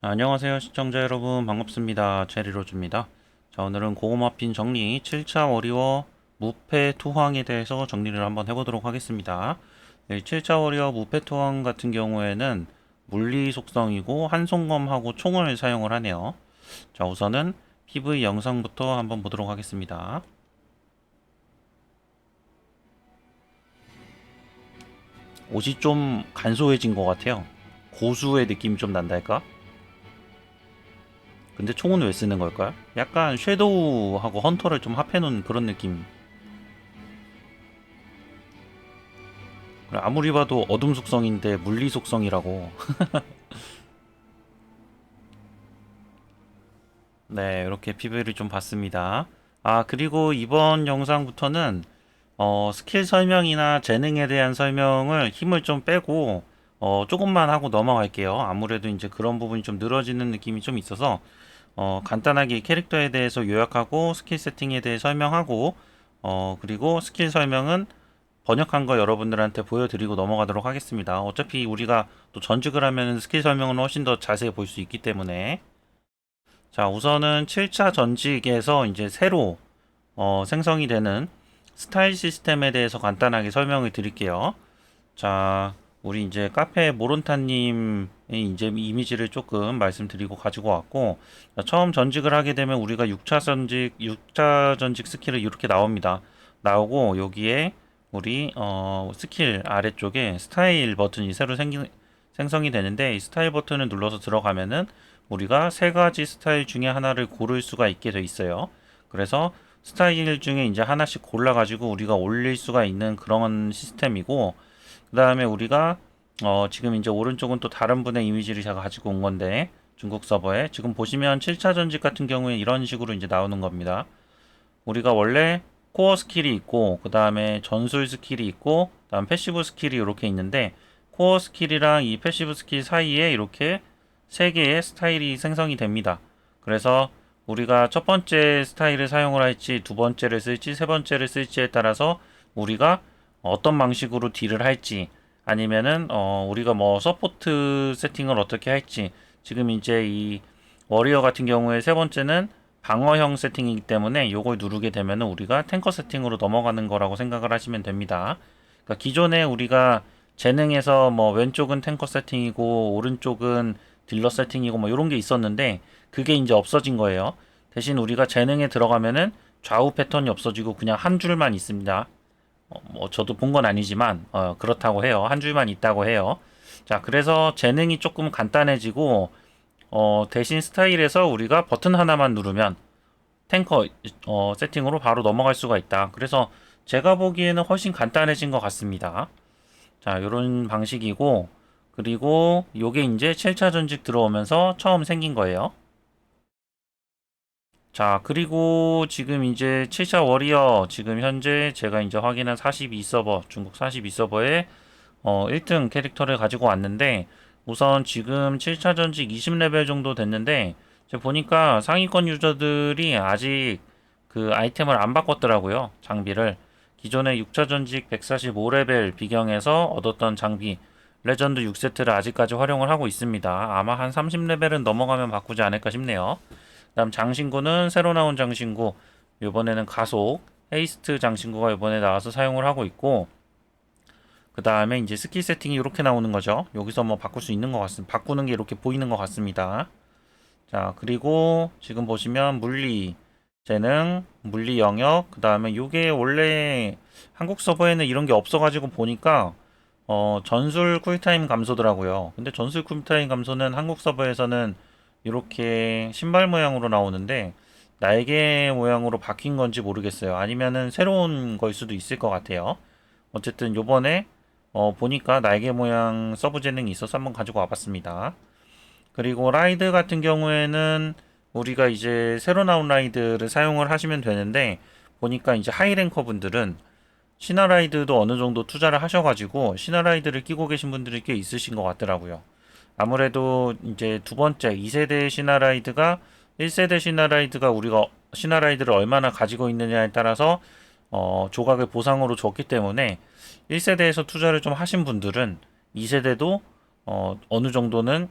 안녕하세요 시청자 여러분, 반갑습니다. 체리로즈입니다. 자, 오늘은 고구마 핀 정리 7차 워리어 무패 투황에 대해서 정리를 한번 해보도록 하겠습니다. 7차 워리어 무패 투황 같은 경우에는 물리 속성이고 한손검하고 총을 사용을 하네요. 자, 우선은 PV 영상부터 한번 보도록 하겠습니다. 옷이 좀 간소해진 것 같아요. 고수의 느낌이 좀 난달까? 근데 총은 왜 쓰는 걸까요? 약간 섀도우하고 헌터를 좀 합해놓은 그런 느낌. 아무리 봐도 어둠 속성인데 물리 속성이라고. 네, 이렇게 PV를 좀 봤습니다. 아, 그리고 이번 영상부터는 스킬 설명이나 재능에 대한 설명을 힘을 좀 빼고 조금만 하고 넘어갈게요. 아무래도 이제 그런 부분이 좀 늘어지는 느낌이 좀 있어서 간단하게 캐릭터에 대해서 요약하고 스킬 세팅에 대해 설명하고 그리고 스킬 설명은 번역한 거 여러분들한테 보여드리고 넘어가도록 하겠습니다. 어차피 우리가 또 전직을 하면 스킬 설명은 훨씬 더 자세히 볼 수 있기 때문에. 자, 우선은 7차 전직에서 이제 새로 생성이 되는 스타일 시스템에 대해서 간단하게 설명을 드릴게요. 자, 우리 이제 카페 모론타님의 이제 이미지를 조금 말씀드리고 가지고 왔고, 자, 처음 전직을 하게 되면 우리가 6차 전직 스킬을 이렇게 나옵니다. 나오고 여기에 우리 스킬 아래쪽에 스타일 버튼이 새로 생성이 되는데, 이 스타일 버튼을 눌러서 들어가면은 우리가 세 가지 스타일 중에 하나를 고를 수가 있게 돼 있어요. 그래서 스타일 중에 이제 하나씩 골라가지고 우리가 올릴 수가 있는 그런 시스템이고, 그 다음에 우리가 지금 이제 오른쪽은 또 다른 분의 이미지를 제가 가지고 온 건데, 중국 서버에 지금 보시면 7차 전직 같은 경우에 이런 식으로 이제 나오는 겁니다. 우리가 원래 코어 스킬이 있고, 그 다음에 전술 스킬이 있고, 그 다음 패시브 스킬이 이렇게 있는데, 코어 스킬이랑 이 패시브 스킬 사이에 이렇게 세 개의 스타일이 생성이 됩니다. 그래서 우리가 첫 번째 스타일을 사용을 할지, 두 번째를 쓸지, 세 번째를 쓸지에 따라서 우리가 어떤 방식으로 딜을 할지, 아니면은 우리가 뭐 서포트 세팅을 어떻게 할지. 지금 이제 이 워리어 같은 경우에 세 번째는 방어형 세팅이기 때문에 이걸 누르게 되면은 우리가 탱커 세팅으로 넘어가는 거라고 생각을 하시면 됩니다. 그러니까 기존에 우리가 재능에서 뭐 왼쪽은 탱커 세팅이고 오른쪽은 딜러 세팅이고 뭐 이런 게 있었는데, 그게 이제 없어진 거예요. 대신 우리가 재능에 들어가면은 좌우 패턴이 없어지고 그냥 한 줄만 있습니다. 뭐 저도 본 건 아니지만 그렇다고 해요. 한 줄만 있다고 해요. 자, 그래서 재능이 조금 간단해지고 대신 스타일에서 우리가 버튼 하나만 누르면 탱커 세팅으로 바로 넘어갈 수가 있다. 그래서 제가 보기에는 훨씬 간단해진 것 같습니다. 자, 이런 방식이고, 그리고 요게 이제 7차 전직 들어오면서 처음 생긴 거예요. 자, 그리고 지금 이제 7차 워리어 지금 현재 제가 이제 확인한 42서버, 중국 42서버에 1등 캐릭터를 가지고 왔는데, 우선 지금 7차 전직 20레벨 정도 됐는데, 제가 보니까 상위권 유저들이 아직 그 아이템을 안 바꿨더라고요. 장비를. 기존에 6차 전직 145레벨 비경에서 얻었던 장비 레전드 6세트를 아직까지 활용을 하고 있습니다. 아마 한 30레벨은 넘어가면 바꾸지 않을까 싶네요. 그다음 장신구는 새로 나온 장신구, 이번에는 가속 헤이스트 장신구가 이번에 나와서 사용을 하고 있고, 그 다음에 이제 스킬 세팅이 이렇게 나오는 거죠. 여기서 뭐 바꿀 수 있는 것 같습니다. 바꾸는 게 이렇게 보이는 것 같습니다. 자, 그리고 지금 보시면 물리 재능, 물리 영역, 그 다음에 이게 원래 한국 서버에는 이런 게 없어가지고 보니까 전술 쿨타임 감소더라고요. 근데 전술 쿨타임 감소는 한국 서버에서는 이렇게 신발 모양으로 나오는데 날개 모양으로 바뀐 건지 모르겠어요. 아니면은 새로운 걸 수도 있을 것 같아요. 어쨌든 요번에 보니까 날개 모양 서브 재능이 있어서 한번 가지고 와봤습니다. 그리고 라이드 같은 경우에는 우리가 이제 새로 나온 라이드를 사용을 하시면 되는데, 보니까 이제 하이랭커 분들은 시나라이드도 어느 정도 투자를 하셔가지고 시나라이드를 끼고 계신 분들이 꽤 있으신 것 같더라고요. 아무래도 이제 두 번째 2세대 시나라이드가 1세대 시나라이드가 우리가 시나라이드를 얼마나 가지고 있느냐에 따라서 조각을 보상으로 줬기 때문에 1세대에서 투자를 좀 하신 분들은 2세대도 어느 정도는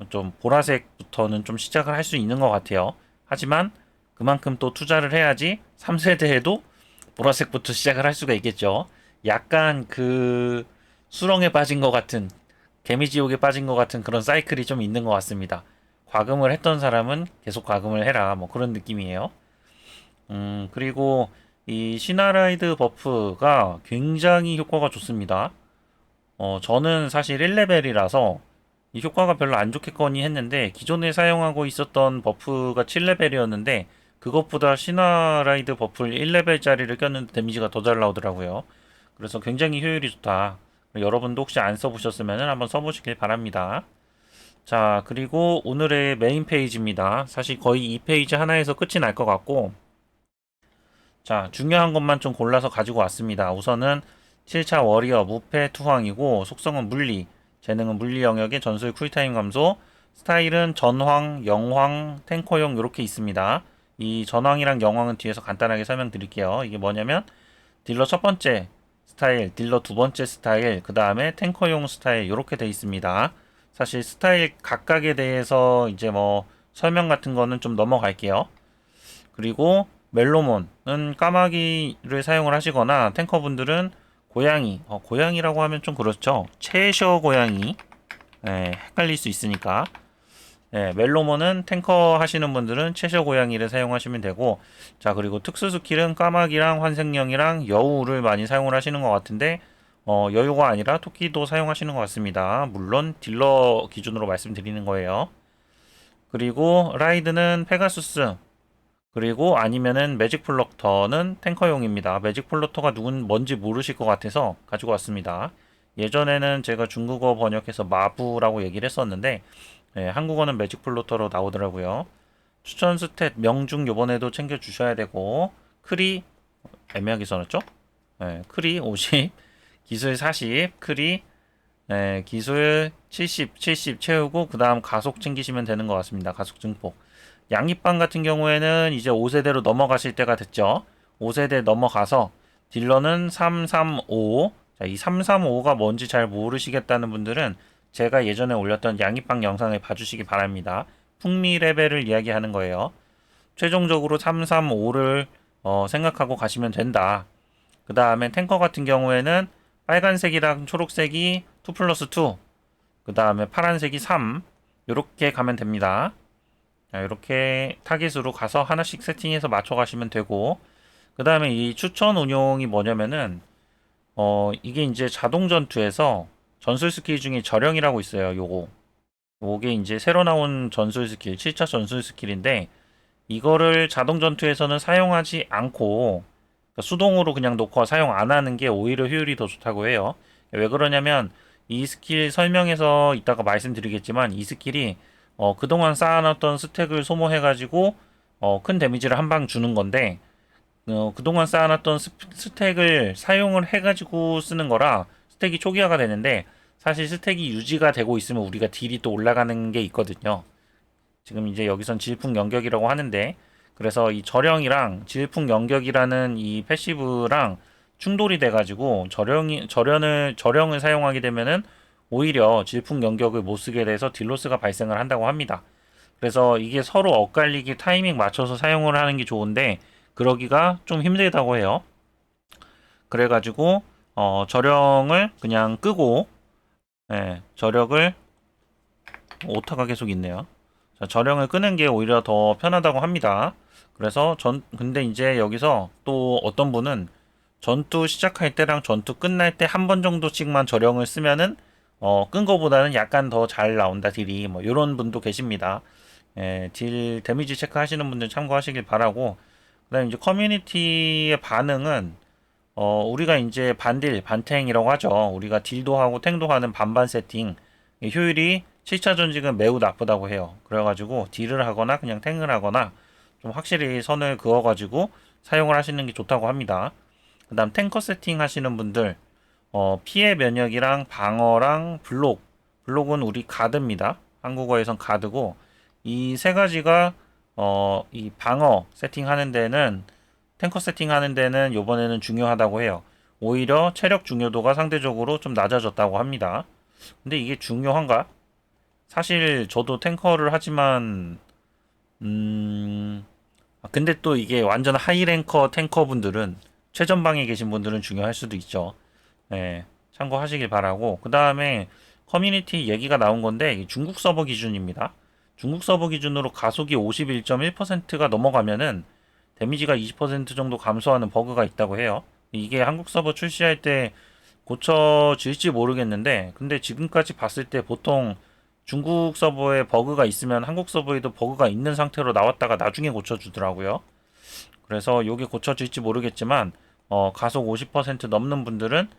좀 보라색부터는 좀 시작을 할 수 있는 것 같아요. 하지만 그만큼 또 투자를 해야지 3세대에도 보라색부터 시작을 할 수가 있겠죠. 약간 그 수렁에 빠진 것 같은, 개미지옥에 빠진 것 같은 그런 사이클이 좀 있는 것 같습니다. 과금을 했던 사람은 계속 과금을 해라, 뭐 그런 느낌이에요. 그리고 이 시나라이드 버프가 굉장히 효과가 좋습니다. 저는 사실 1레벨이라서 이 효과가 별로 안 좋겠거니 했는데, 기존에 사용하고 있었던 버프가 7레벨이었는데 그것보다 시나라이드 버프를 1레벨짜리를 꼈는데 데미지가 더 잘 나오더라고요. 그래서 굉장히 효율이 좋다. 여러분도 혹시 안 써보셨으면 한번 써보시길 바랍니다. 자, 그리고 오늘의 메인 페이지입니다. 사실 거의 이 페이지 하나에서 끝이 날 것 같고, 자, 중요한 것만 좀 골라서 가지고 왔습니다. 우선은 7차 워리어 무패 투황이고, 속성은 물리, 재능은 물리 영역의 전술 쿨타임 감소, 스타일은 전황, 영황, 탱커용 이렇게 있습니다. 이 전황이랑 영황은 뒤에서 간단하게 설명드릴게요. 이게 뭐냐면 딜러 첫 번째 스타일, 딜러 두 번째 스타일, 그 다음에 탱커용 스타일 이렇게 돼 있습니다. 사실 스타일 각각에 대해서 이제 뭐 설명 같은 거는 좀 넘어갈게요. 그리고 멜로몬은 까마귀를 사용을 하시거나, 탱커분들은 고양이, 고양이라고 하면 좀 그렇죠. 채셔 고양이, 헷갈릴 수 있으니까. 멜로몬은 탱커 하시는 분들은 채셔 고양이를 사용하시면 되고, 자, 그리고 특수 스킬은 까마귀랑 환생령이랑 여우를 많이 사용을 하시는 것 같은데, 여우가 아니라 토끼도 사용하시는 것 같습니다. 물론 딜러 기준으로 말씀드리는 거예요. 그리고 라이드는 페가수스, 그리고 아니면은 매직 플로터는 탱커용입니다. 매직 플로터가 뭔지 모르실 것 같아서 가지고 왔습니다. 예전에는 제가 중국어 번역해서 마부라고 얘기를 했었는데, 한국어는 매직 플로터로 나오더라고요. 추천 스탯 명중 요번에도 챙겨 주셔야 되고, 크리 애매하게 써놨죠? 크리 50, 기술 40, 크리 기술 70 채우고 그 다음 가속 챙기시면 되는 것 같습니다. 가속 증폭. 양립방 같은 경우에는 이제 5세대로 넘어가실 때가 됐죠. 5세대 넘어가서 딜러는 335. 자, 이 335가 뭔지 잘 모르시겠다는 분들은 제가 예전에 올렸던 양립방 영상을 봐주시기 바랍니다. 풍미 레벨을 이야기하는 거예요. 최종적으로 335를 생각하고 가시면 된다. 그 다음에 탱커 같은 경우에는 빨간색이랑 초록색이 2 플러스 2, 그 다음에 파란색이 3, 이렇게 가면 됩니다. 자, 이렇게 타깃으로 가서 하나씩 세팅해서 맞춰 가시면 되고, 그 다음에 이 추천 운용이 뭐냐면은 이게 이제 자동 전투에서 전술 스킬 중에 절영이라고 있어요. 요게 이제 새로 나온 전술 스킬, 7차 전술 스킬인데, 이거를 자동 전투에서는 사용하지 않고 그러니까 수동으로 그냥 놓고 사용 안 하는 게 오히려 효율이 더 좋다고 해요. 왜 그러냐면 이 스킬 설명에서 이따가 말씀드리겠지만, 이 스킬이 그동안 쌓아놨던 스택을 소모해가지고 큰 데미지를 한 방 주는 건데, 그동안 쌓아놨던 스택을 사용을 해가지고 쓰는 거라 스택이 초기화가 되는데, 사실 스택이 유지가 되고 있으면 우리가 딜이 또 올라가는 게 있거든요. 지금 이제 여기선 질풍 연격이라고 하는데, 그래서 이 절영이랑 질풍 연격이라는 이 패시브랑 충돌이 돼가지고 절영을 사용하게 되면은 오히려 질풍 연격을 못 쓰게 돼서 딜로스가 발생을 한다고 합니다. 그래서 이게 서로 엇갈리게 타이밍 맞춰서 사용을 하는 게 좋은데, 그러기가 좀 힘들다고 해요. 그래가지고 절영을 그냥 끄고, 절역을 오타가 계속 있네요. 자, 절영을 끄는 게 오히려 더 편하다고 합니다. 그래서 근데 이제 여기서 또 어떤 분은 전투 시작할 때랑 전투 끝날 때 한 번 정도씩만 절영을 쓰면은 끈 거보다는 약간 더 잘 나온다 딜이, 뭐 이런 분도 계십니다. 딜 데미지 체크 하시는 분들 참고하시길 바라고. 그다음에 이제 커뮤니티의 반응은 우리가 이제 반딜 반탱이라고 하죠. 우리가 딜도 하고 탱도 하는 반반 세팅, 이 효율이 7차 전직은 매우 나쁘다고 해요. 그래가지고 딜을 하거나 그냥 탱을 하거나 좀 확실히 선을 그어가지고 사용을 하시는 게 좋다고 합니다. 그 다음 탱커 세팅 하시는 분들, 피해 면역이랑 방어랑 블록은 우리 가드입니다. 한국어에선 가드고, 이 세 가지가 이 방어 세팅하는 데는, 탱커 세팅하는 데는 요번에는 중요하다고 해요. 오히려 체력 중요도가 상대적으로 좀 낮아졌다고 합니다. 근데 이게 중요한가? 사실 저도 탱커를 하지만 근데 또 이게 완전 하이랭커 탱커 분들은 최전방에 계신 분들은 중요할 수도 있죠. 네, 참고하시길 바라고. 그 다음에 커뮤니티 얘기가 나온 건데 중국 서버 기준입니다. 중국 서버 기준으로 가속이 51.1%가 넘어가면은 데미지가 20% 정도 감소하는 버그가 있다고 해요. 이게 한국 서버 출시할 때 고쳐질지 모르겠는데, 근데 지금까지 봤을 때 보통 중국 서버에 버그가 있으면 한국 서버에도 버그가 있는 상태로 나왔다가 나중에 고쳐주더라고요. 그래서 이게 고쳐질지 모르겠지만 가속 50% 넘는 분들은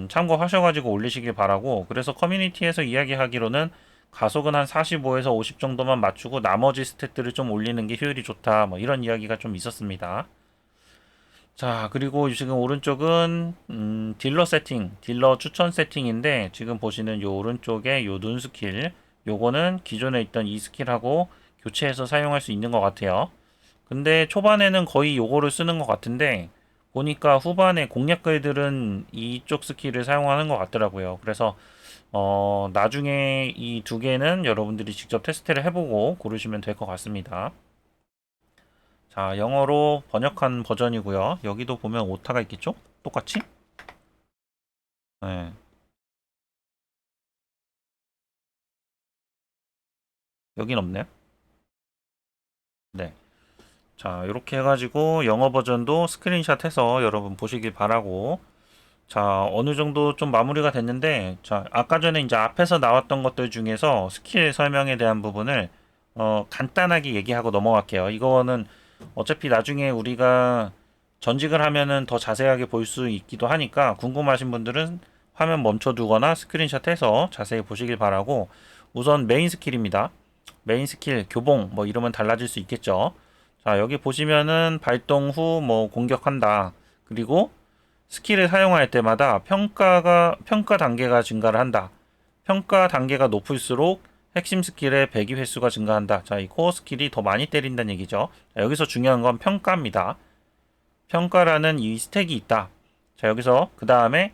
참고하셔가지고 올리시길 바라고. 그래서 커뮤니티에서 이야기하기로는 가속은 한 45에서 50 정도만 맞추고 나머지 스탯들을 좀 올리는 게 효율이 좋다, 뭐 이런 이야기가 좀 있었습니다. 자, 그리고 지금 오른쪽은 딜러 세팅, 딜러 추천 세팅인데, 지금 보시는 요 오른쪽에 요 눈 스킬, 요거는 기존에 있던 이 스킬하고 교체해서 사용할 수 있는 것 같아요. 근데 초반에는 거의 요거를 쓰는 것 같은데, 보니까 후반에 공략글들은 이쪽 스킬을 사용하는 것 같더라고요. 그래서 나중에 이 두 개는 여러분들이 직접 테스트를 해보고 고르시면 될 것 같습니다. 자, 영어로 번역한 버전이고요. 여기도 보면 오타가 있겠죠? 똑같이? 네. 여긴 없네요. 네. 자, 이렇게 해가지고 영어 버전도 스크린샷 해서 여러분 보시길 바라고. 자, 어느 정도 좀 마무리가 됐는데, 자, 아까 전에 이제 앞에서 나왔던 것들 중에서 스킬 설명에 대한 부분을 간단하게 얘기하고 넘어갈게요. 이거는 어차피 나중에 우리가 전직을 하면은 더 자세하게 볼 수 있기도 하니까 궁금하신 분들은 화면 멈춰두거나 스크린샷 해서 자세히 보시길 바라고. 우선 메인 스킬입니다. 메인 스킬 교봉 뭐 이러면 달라질 수 있겠죠. 자, 여기 보시면은 발동 후 뭐 공격한다. 그리고 스킬을 사용할 때마다 평가 단계가 증가를 한다. 평가 단계가 높을수록 핵심 스킬의 배기 횟수가 증가한다. 자, 이 코어 스킬이 더 많이 때린다는 얘기죠. 자, 여기서 중요한 건 평가입니다. 평가라는 이 스택이 있다. 자, 여기서 그 다음에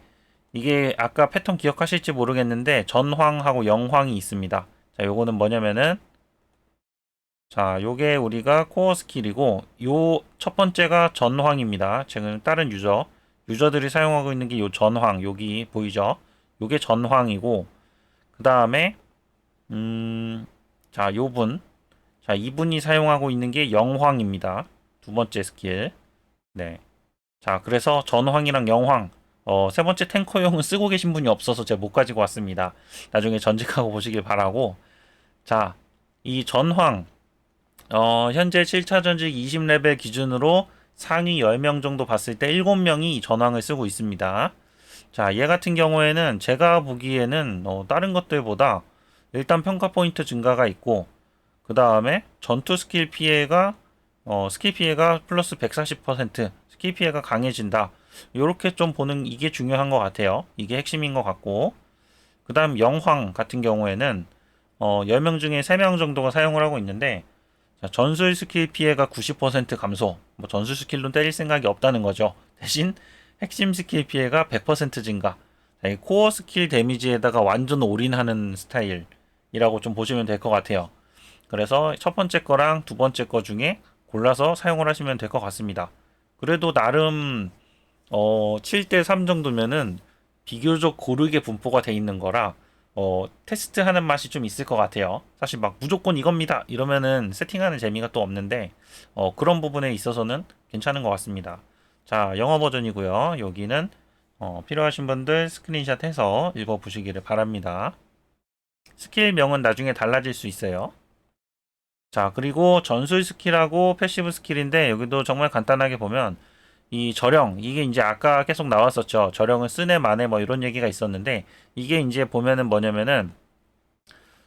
이게 아까 패턴 기억하실지 모르겠는데 전황하고 영황이 있습니다. 자, 요거는 뭐냐면은 자, 요게 우리가 코어 스킬이고 요 첫 번째가 전황입니다. 지금 다른 유저들이 사용하고 있는 게 요 전황, 여기 보이죠? 요게 전황이고 그 다음에 자, 요분 자, 이분이 사용하고 있는 게 영황입니다. 두 번째 스킬. 네. 자, 그래서 전황이랑 영황 세 번째 탱커용은 쓰고 계신 분이 없어서 제가 못 가지고 왔습니다. 나중에 전직하고 보시길 바라고. 자, 이 전황 현재 7차 전직 20레벨 기준으로 상위 10명 정도 봤을 때 7명이 전황을 쓰고 있습니다. 자, 얘 같은 경우에는 제가 보기에는 다른 것들보다 일단 평가 포인트 증가가 있고, 그 다음에 전투 스킬 피해가 플러스 140%, 스킬 피해가 강해진다. 이렇게 좀 보는 이게 중요한 것 같아요. 이게 핵심인 것 같고, 그 다음 영황 같은 경우에는 10명 중에 3명 정도가 사용을 하고 있는데, 자, 전술 스킬 피해가 90% 감소. 뭐 전술 스킬로 때릴 생각이 없다는 거죠. 대신 핵심 스킬 피해가 100% 증가. 자, 이 코어 스킬 데미지에다가 완전 올인하는 스타일이라고 좀 보시면 될 것 같아요. 그래서 첫 번째 거랑 두 번째 거 중에 골라서 사용을 하시면 될 것 같습니다. 그래도 나름 7대 3 정도면은 비교적 고르게 분포가 돼 있는 거라 테스트하는 맛이 좀 있을 것 같아요. 사실 막 무조건 이겁니다 이러면은 세팅하는 재미가 또 없는데 그런 부분에 있어서는 괜찮은 것 같습니다. 자, 영어 버전이고요. 여기는 필요하신 분들 스크린샷 해서 읽어보시기를 바랍니다. 스킬명은 나중에 달라질 수 있어요. 자, 그리고 전술 스킬하고 패시브 스킬인데 여기도 정말 간단하게 보면 이 저령 이게 이제 아까 계속 나왔었죠. 저령은 쓰네 마네 뭐 이런 얘기가 있었는데 이게 이제 보면은 뭐냐면은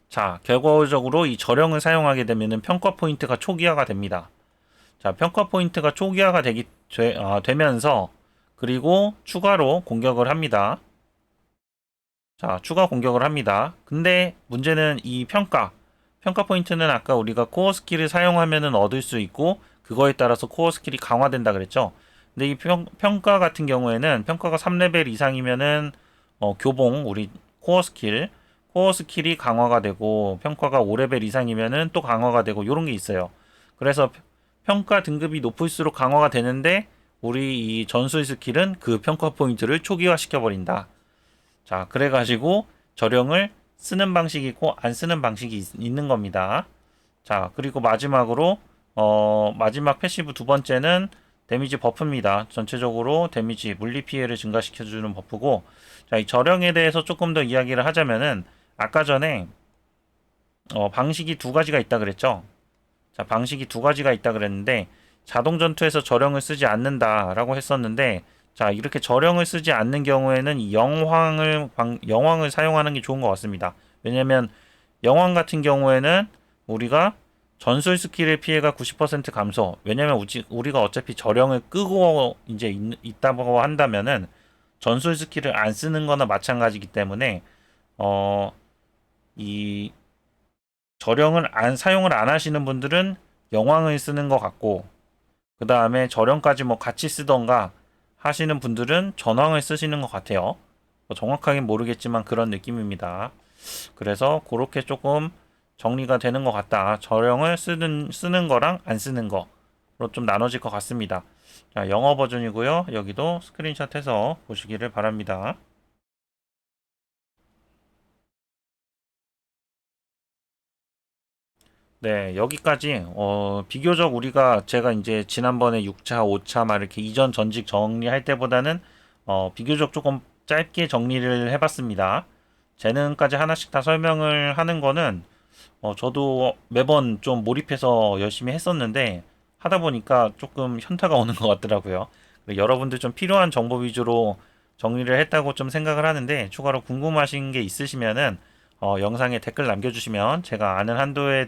자, 결과적으로 이 저령을 사용하게 되면은 평가 포인트가 초기화가 됩니다. 자, 평가 포인트가 초기화가 되면서 그리고 추가로 공격을 합니다. 자, 추가 공격을 합니다. 근데 문제는 이 평가 포인트는 아까 우리가 코어 스킬을 사용하면은 얻을 수 있고 그거에 따라서 코어 스킬이 강화된다 그랬죠. 근데 이 평가 같은 경우에는 평가가 3레벨 이상이면은 교봉 우리 코어 스킬 코어 스킬이 강화가 되고 평가가 5레벨 이상이면은 또 강화가 되고 요런 게 있어요. 그래서 평가 등급이 높을수록 강화가 되는데 우리 이 전술 스킬은 그 평가 포인트를 초기화 시켜버린다. 자, 그래가지고 저령을 쓰는 방식이 있고 안 쓰는 방식이 있는 겁니다. 자, 그리고 마지막으로 마지막 패시브 두 번째는 데미지 버프입니다. 전체적으로 데미지 물리 피해를 증가시켜주는 버프고, 자, 이 저령에 대해서 조금 더 이야기를 하자면은 아까 전에 방식이 두 가지가 있다 그랬죠. 자, 방식이 두 가지가 있다 그랬는데 자동 전투에서 저령을 쓰지 않는다라고 했었는데, 자, 이렇게 저령을 쓰지 않는 경우에는 이 영황을 사용하는 게 좋은 것 같습니다. 왜냐면 영황 같은 경우에는 우리가 전술 스킬의 피해가 90% 감소. 왜냐면 우리가 어차피 저령을 끄고 이제 있다고 한다면은 전술 스킬을 안 쓰는 거나 마찬가지이기 때문에 이 저령을 사용을 안 하시는 분들은 영왕을 쓰는 것 같고, 그 다음에 저령까지 뭐 같이 쓰던가 하시는 분들은 전왕을 쓰시는 것 같아요. 뭐 정확하게 모르겠지만 그런 느낌입니다. 그래서 그렇게 조금 정리가 되는 것 같다. 저령을 쓰는 거랑 안 쓰는 거로 좀 나눠질 것 같습니다. 자, 영어 버전이고요. 여기도 스크린샷해서 보시기를 바랍니다. 네, 여기까지 비교적 우리가 제가 이제 지난번에 6차, 5차 막 이렇게 이전 전직 정리할 때보다는 비교적 조금 짧게 정리를 해봤습니다. 재능까지 하나씩 다 설명을 하는 거는 저도 매번 좀 몰입해서 열심히 했었는데 하다 보니까 조금 현타가 오는 것 같더라고요. 여러분들 좀 필요한 정보 위주로 정리를 했다고 좀 생각을 하는데 추가로 궁금하신 게 있으시면은 영상에 댓글 남겨주시면 제가 아는 한도에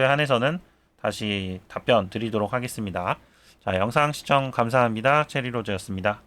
한해서는 다시 답변 드리도록 하겠습니다. 자, 영상 시청 감사합니다. 체리로즈였습니다.